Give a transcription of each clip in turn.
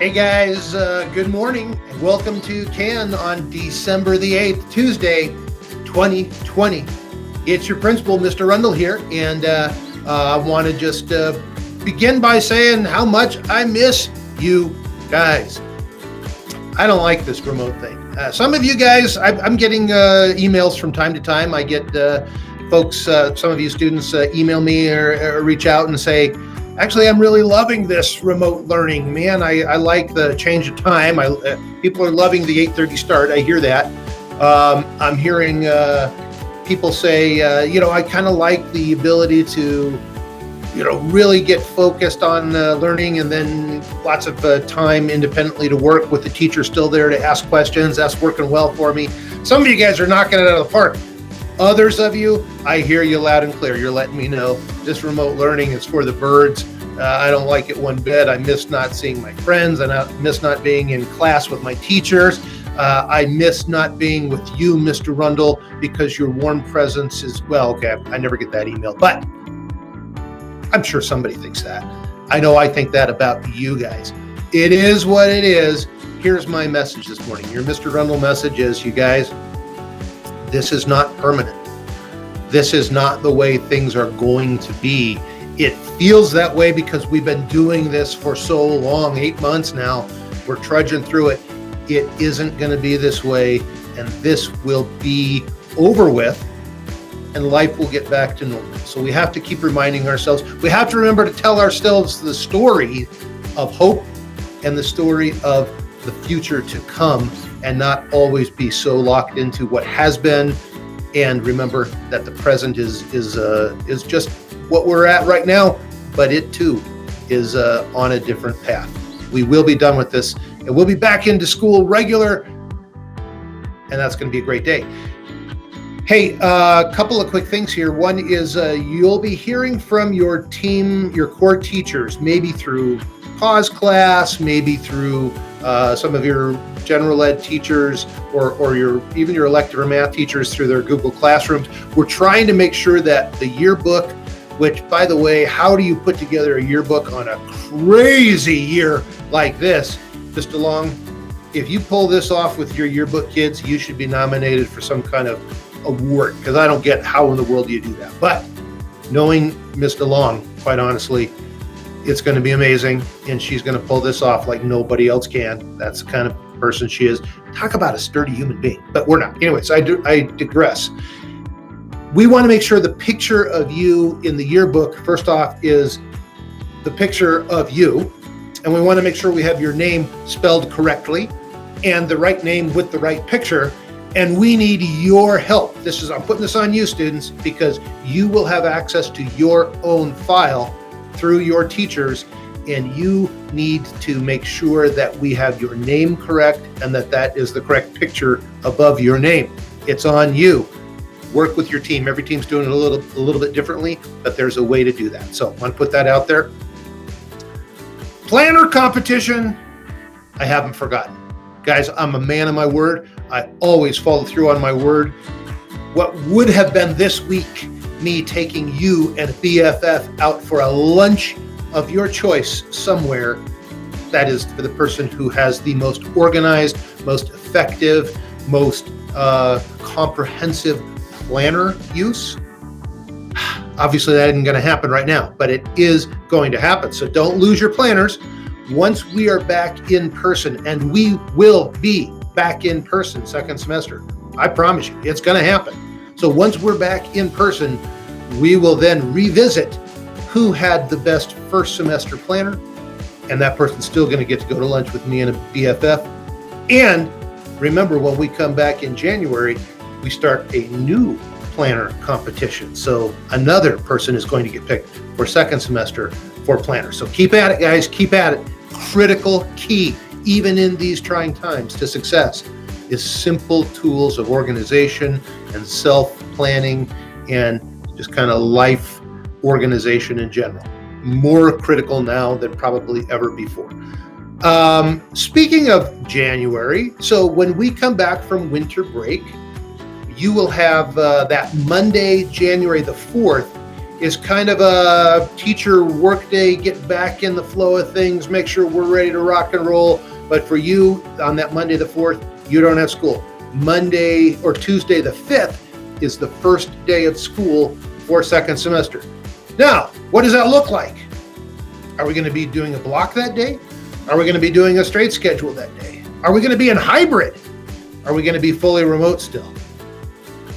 Hey guys, good morning and welcome to Cann on December the 8th, Tuesday, 2020. It's your principal, Mr. Rundle here, and I want to just begin by saying how much I miss you guys. I don't like this remote thing. Some of you guys, I'm getting emails from time to time. I get folks, some of you students email me or reach out and say, actually, I'm really loving this remote learning. Man, I like the change of time. People are loving the 8:30 start. I hear that. I'm hearing people say, I kind of like the ability to, really get focused on learning and then lots of time independently to work with the teacher still there to ask questions. That's working well for me. Some of you guys are knocking it out of the park. Others of you, I hear you loud and clear. You're letting me know this remote learning is for the birds. I don't like it one bit. I miss not seeing my friends. I miss not being in class with my teachers. I miss not being with you, Mr. Rundle, because your warm presence is, I never get that email, but I'm sure somebody thinks that. I know I think that about you guys. It is what it is. Here's my message this morning. Your Mr. Rundle message is, you guys, this is not permanent. This is not the way things are going to be. It feels that way because we've been doing this for so long, 8 months now. We're trudging through it. It isn't going to be this way, and this will be over with, and life will get back to normal. So we have to keep reminding ourselves. We have to remember to tell ourselves the story of hope and the story of the future to come, and not always be so locked into what has been. And remember that the present is just what we're at right now, but it too is on a different path. We will be done with this, and we'll be back into school regular, and that's going to be a great day. Hey, a couple of quick things here. One is you'll be hearing from your team, your core teachers, maybe through pause class, maybe through some of your general ed teachers or even your elective or math teachers through their Google Classrooms. We're trying to make sure that the yearbook, which, by the way, how do you put together a yearbook on a crazy year like this? Mr. Long, if you pull this off with your yearbook kids, you should be nominated for some kind of award, because I don't get how in the world do you do that. But knowing Mr. Long, quite honestly, it's going to be amazing, and she's going to pull this off like nobody else can. That's the kind of person she is. Talk about a sturdy human being, but we're not. Anyways, I digress. We want to make sure the picture of you in the yearbook, first off, is the picture of you, and we want to make sure we have your name spelled correctly and the right name with the right picture. And we need your help. I'm putting this on you, students, because you will have access to your own file through your teachers, and you need to make sure that we have your name correct and that is the correct picture above your name. It's on you. Work with your team. Every team's doing it a little bit differently, but there's a way to do that. So I want to put that out there. Planner competition, I haven't forgotten. Guys, I'm a man of my word. I always follow through on my word. What would have been this week, me taking you and BFF out for a lunch of your choice somewhere, that is for the person who has the most organized, most effective, most comprehensive planner use. Obviously, that isn't going to happen right now, but it is going to happen. So don't lose your planners. Once we are back in person, and we will be back in person second semester, I promise you, it's going to happen. So once we're back in person, we will then revisit who had the best first semester planner, and that person's still going to get to go to lunch with me and a BFF. And remember, when we come back in January, we start a new planner competition. So another person is going to get picked for second semester for planner. So keep at it, guys. Keep at it. Critical key, even in these trying times, to success is simple tools of organization and self-planning and just kind of life organization in general. More critical now than probably ever before. Speaking of January, so when we come back from winter break, you will have that Monday, January the 4th, is kind of a teacher workday, get back in the flow of things, make sure we're ready to rock and roll. But for you, on that Monday the 4th, you don't have school. Monday or Tuesday the 5th is the first day of school for second semester. Now, what does that look like? Are we going to be doing a block that day? Are we going to be doing a straight schedule that day? Are we going to be in hybrid? Are we going to be fully remote still?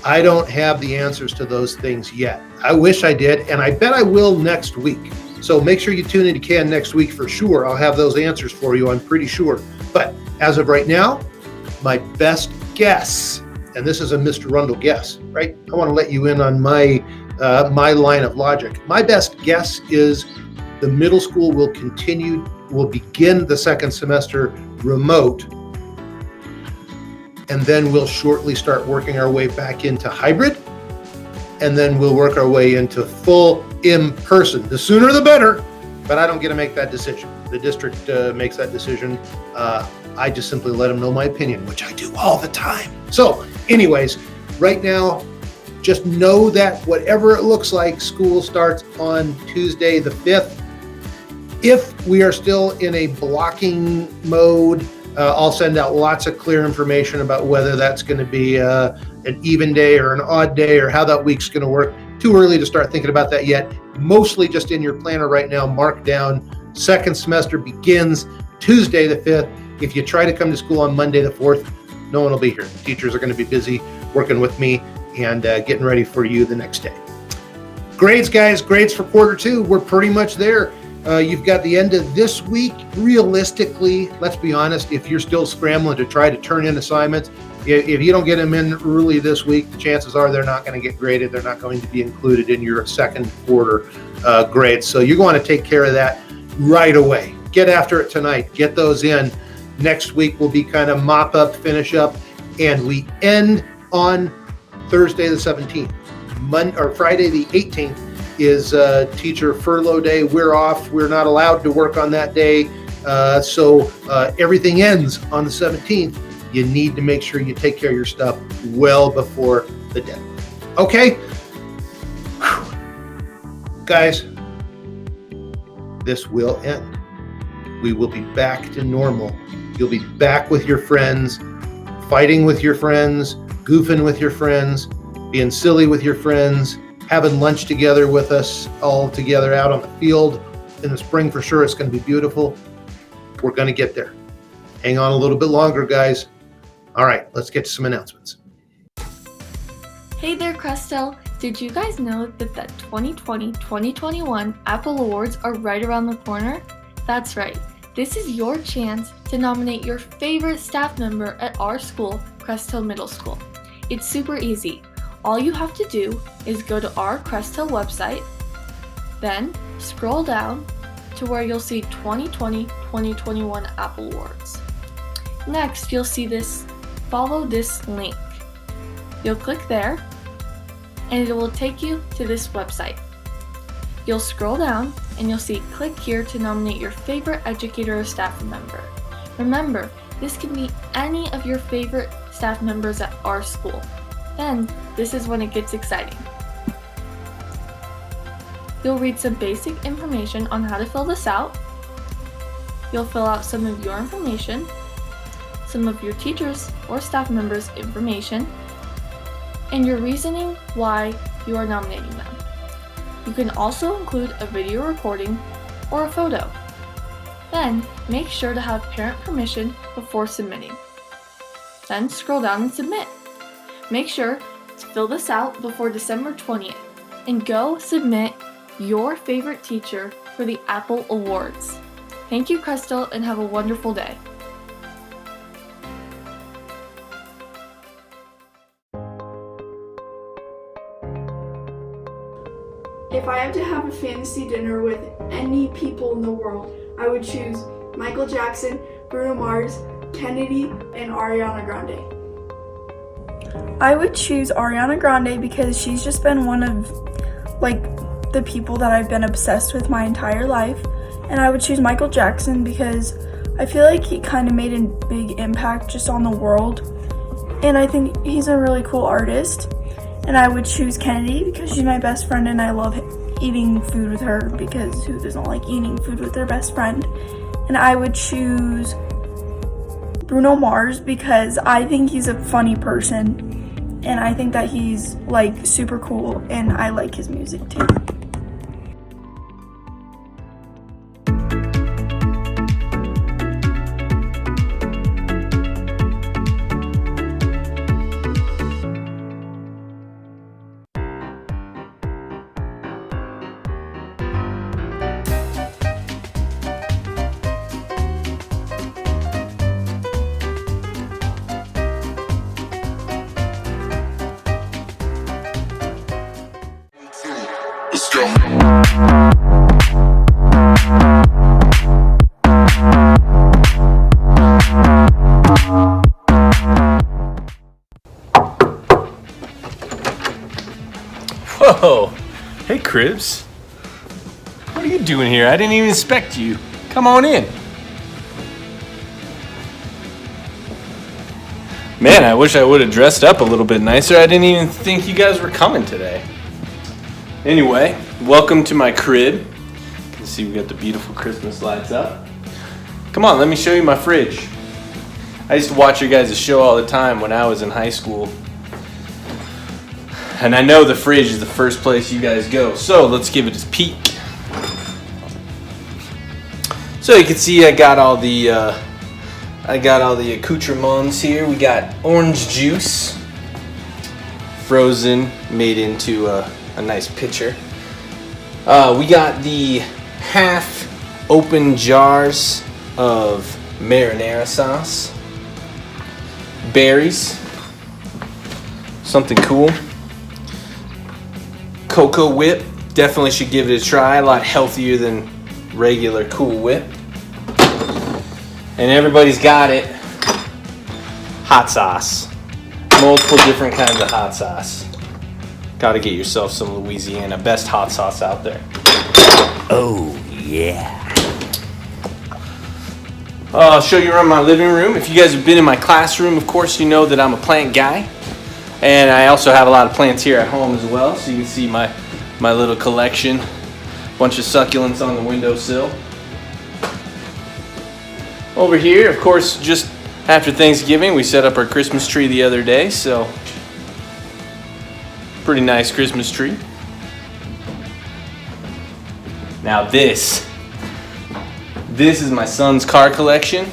I don't have the answers to those things yet. I wish I did, and I bet I will next week. So make sure you tune into Cann next week for sure. I'll have those answers for you, I'm pretty sure. But as of right now, my best guess, and this is a Mr. Rundle guess, right? I want to let you in on my line of logic. My best guess is the middle school will begin the second semester remote, and then we'll shortly start working our way back into hybrid, and then we'll work our way into full in-person. The sooner the better, but I don't get to make that decision. The district makes that decision. I just simply let them know my opinion, which I do all the time. So anyways, right now, just know that whatever it looks like, school starts on Tuesday the 5th. If we are still in a blocking mode, I'll send out lots of clear information about whether that's going to be an even day or an odd day or how that week's going to work. Too early to start thinking about that yet. Mostly just in your planner right now, mark down second semester begins Tuesday the 5th. If you try to come to school on Monday the 4th, no one will be here. The teachers are going to be busy working with me and getting ready for you the next day. Grades, guys, grades for quarter 2. We're pretty much there. You've got the end of this week. Realistically, let's be honest, if you're still scrambling to try to turn in assignments, if you don't get them in early this week, the chances are they're not going to get graded. They're not going to be included in your second quarter grades. So you're going to take care of that right away. Get after it tonight. Get those in. Next week will be kind of mop up, finish up, and we end on Thursday the 17th. Friday the 18th is teacher furlough day. We're off. We're not allowed to work on that day. So everything ends on the 17th. You need to make sure you take care of your stuff well before the deadline. Okay? Whew. Guys, this will end. We will be back to normal. You'll be back with your friends, fighting with your friends, goofing with your friends, being silly with your friends, having lunch together with us, all together out on the field. In the spring, for sure, it's going to be beautiful. We're going to get there. Hang on a little bit longer, guys. All right, let's get to some announcements. Hey there, Crestel. Did you guys know that the 2020-2021 Apple Awards are right around the corner? That's right. This is your chance to nominate your favorite staff member at our school, Crest Hill Middle School. It's super easy. All you have to do is go to our Crest Hill website, then scroll down to where you'll see 2020-2021 Apple Awards. Next, you'll see follow this link. You'll click there, and it will take you to this website. You'll scroll down, and you'll see click here to nominate your favorite educator or staff member. Remember, this can be any of your favorite staff members at our school. Then, this is when it gets exciting. You'll read some basic information on how to fill this out. You'll fill out some of your information, some of your teachers or staff members' information, and your reasoning why you are nominating them. You can also include a video recording or a photo. Then, make sure to have parent permission before submitting. Then scroll down and submit. Make sure to fill this out before December 20th and go submit your favorite teacher for the Apple Awards. Thank you, Crystal, and have a wonderful day. If I had to have a fantasy dinner with any people in the world, I would choose Michael Jackson, Bruno Mars, Kennedy, and Ariana Grande. I would choose Ariana Grande because she's just been one of the people that I've been obsessed with my entire life. And I would choose Michael Jackson because I feel like he kind of made a big impact just on the world. And I think he's a really cool artist. And I would choose Kennedy because she's my best friend and I love eating food with her, because who doesn't like eating food with their best friend? And I would choose Bruno Mars because I think he's a funny person, and I think that he's like super cool, and I like his music too. Let's go. Whoa! Hey, Cribs. What are you doing here? I didn't even expect you. Come on in. Man, I wish I would have dressed up a little bit nicer. I didn't even think you guys were coming today. Anyway, welcome to my crib. You can see we got the beautiful Christmas lights up. Come on, let me show you my fridge. I used to watch your guys' show all the time when I was in high school. And I know the fridge is the first place you guys go, so let's give it a peek. So you can see I got all the accoutrements here. We got orange juice, frozen, made into a nice pitcher. We got the half open jars of marinara sauce, berries, something cool. Cocoa Whip, definitely should give it a try. A lot healthier than regular Cool Whip. And everybody's got it. Hot sauce. Multiple different kinds of hot sauce. Gotta get yourself some Louisiana. Best hot sauce out there. Oh, yeah. I'll show you around my living room. If you guys have been in my classroom, of course, you know that I'm a plant guy. And I also have a lot of plants here at home as well. So you can see my little collection. Bunch of succulents on the windowsill. Over here, of course, just after Thanksgiving, we set up our Christmas tree the other day. So pretty nice Christmas tree. Now this is my son's car collection.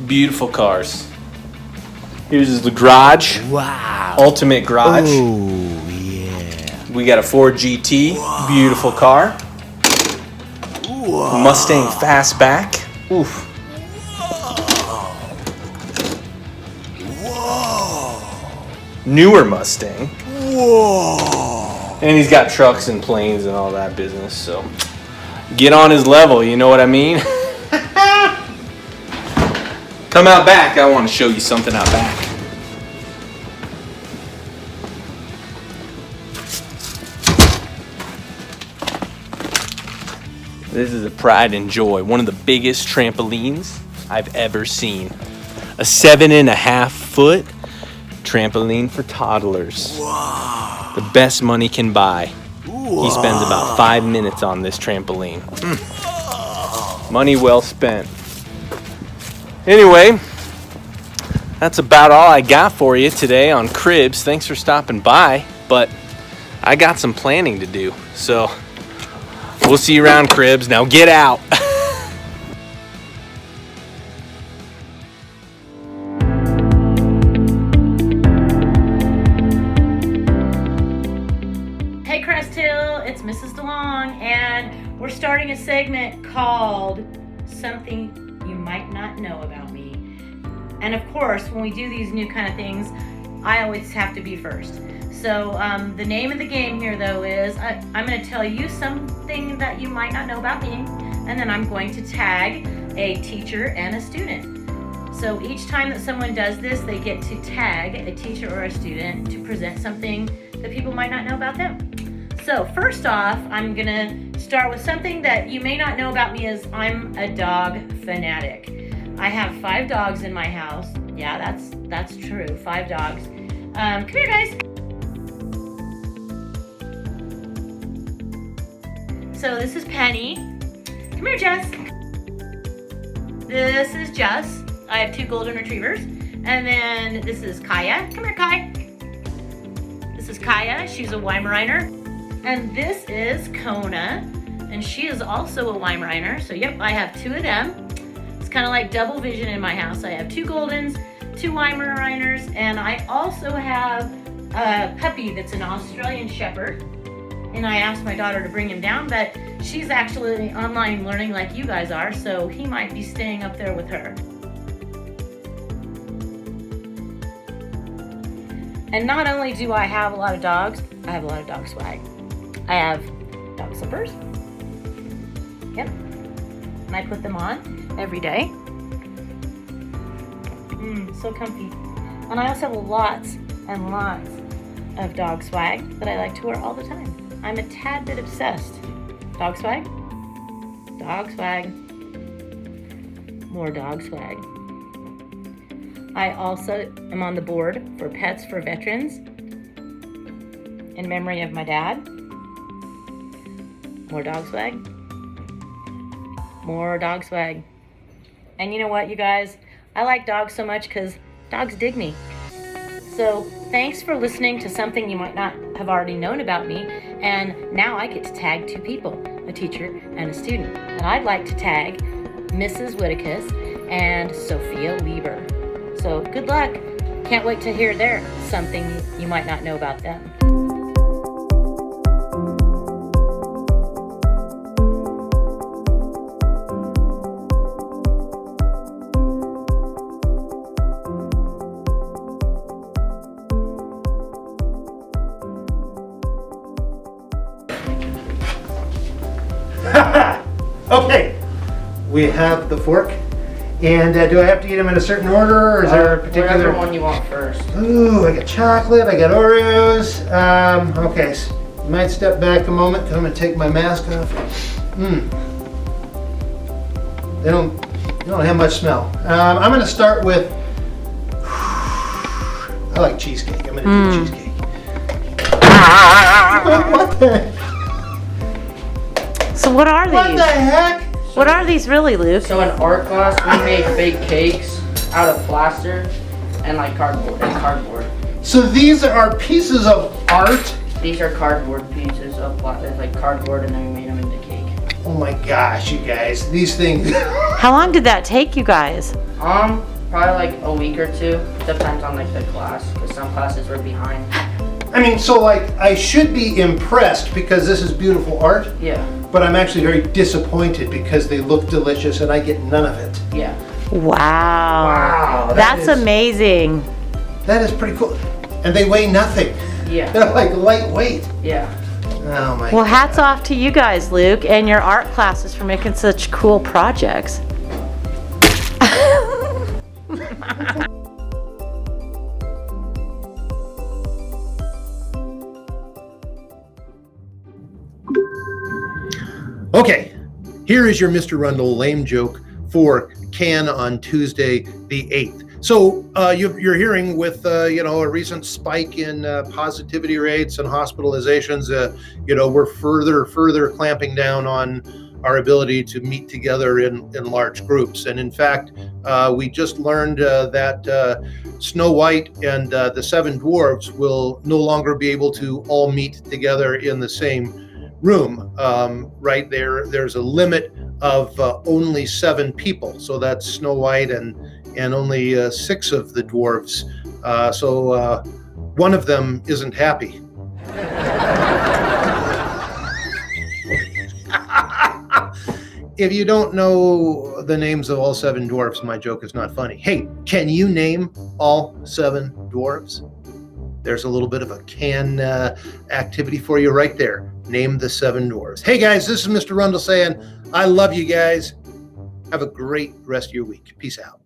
Beautiful cars. Here's the garage. Wow. Ultimate garage. Oh, yeah. We got a Ford GT. Wow. Beautiful car. Wow. Mustang Fastback. Oof. Whoa. Newer Mustang. Whoa. And he's got trucks and planes and all that business, so get on his level, you know what I mean? Come out back, I want to show you something out back. This is a pride and joy, one of the biggest trampolines I've ever seen. A 7.5-foot trampoline for toddlers. Wow. The best money can buy. Wow. He spends about 5 minutes on this trampoline. Money well spent. Anyway, that's about all I got for you today on Cribs. Thanks for stopping by, but I got some planning to do. So we'll see you around, Cribs. Now get out. Hey Crest Hill, it's Mrs. DeLong, and we're starting a segment called Something You Might Not Know About Me. And of course, when we do these new kind of things, I always have to be first. So the name of the game here, though, is I'm going to tell you something that you might not know about me, and then I'm going to tag a teacher and a student. So each time that someone does this, they get to tag a teacher or a student to present something that people might not know about them. So first off, I'm going to start with something that you may not know about me is I'm a dog fanatic. I have 5 dogs in my house. Yeah, that's true, 5 dogs. Come here, guys. So this is Penny. Come here, Jess. This is Jess. I have 2 golden retrievers. And then this is Kaya. Come here, Kai. This is Kaya. She's a Weimaraner. And this is Kona. And she is also a Weimaraner. So yep, I have 2 of them. It's kind of like double vision in my house. I have 2 Goldens, 2 Weimaraners, and I also have a puppy that's an Australian Shepherd. And I asked my daughter to bring him down, but she's actually online learning like you guys are, so he might be staying up there with her. And not only do I have a lot of dogs, I have a lot of dog swag. I have dog slippers. Yep. And I put them on every day. So comfy. And I also have lots and lots of dog swag that I like to wear all the time. I'm a tad bit obsessed. Dog swag, more dog swag. I also am on the board for Pets for Veterans in memory of my dad. More dog swag. More dog swag. And you know what, you guys? I like dogs so much because dogs dig me. So thanks for listening to something you might not have already known about me. And now I get to tag 2 people, a teacher and a student. And I'd like to tag Mrs. Whittakus and Sophia Lieber. So good luck. Can't wait to hear their something you might not know about them. Okay, we have the fork. And do I have to eat them in a certain order, or is there a particular whatever one you want first? Ooh, I got chocolate, I got Oreos. Okay, so you might step back a moment because I'm going to take my mask off. They don't have much smell. I'm going to start with, I like cheesecake. I'm going to do cheesecake. What the? So what are these? What the heck? What are these really, Luke? So in art class, we made fake cakes out of plaster and like cardboard. So these are pieces of art? These are cardboard pieces of like cardboard, and then we made them into cake. Oh my gosh, you guys, these things. How long did that take you guys? Probably like a week or 2. Depends on like the class, because some classes were behind. I mean, so like, I should be impressed because this is beautiful art. Yeah. But I'm actually very disappointed because they look delicious and I get none of it. Yeah. Wow. That's amazing. That is pretty cool. And they weigh nothing. Yeah. They're like lightweight. Yeah. Oh my Well, God. hats off to you guys, Luke, and your art classes for making such cool projects. Okay, here is your Mr. Rundle lame joke for Cann on Tuesday the 8th. So you're hearing with a recent spike in positivity rates and hospitalizations, we're further clamping down on our ability to meet together in large groups. And in fact, we just learned that Snow White and the 7 dwarves will no longer be able to all meet together in the same room. Right there, there's a limit of only 7 people. So that's Snow White and only 6 of the dwarves. So one of them isn't happy. If you don't know the names of all 7 dwarves, my joke is not funny. Hey, can you name all 7 dwarves? There's a little bit of a Cann activity for you right there. Name the 7 dwarves. Hey guys, this is Mr. Rundle saying, I love you guys. Have a great rest of your week. Peace out.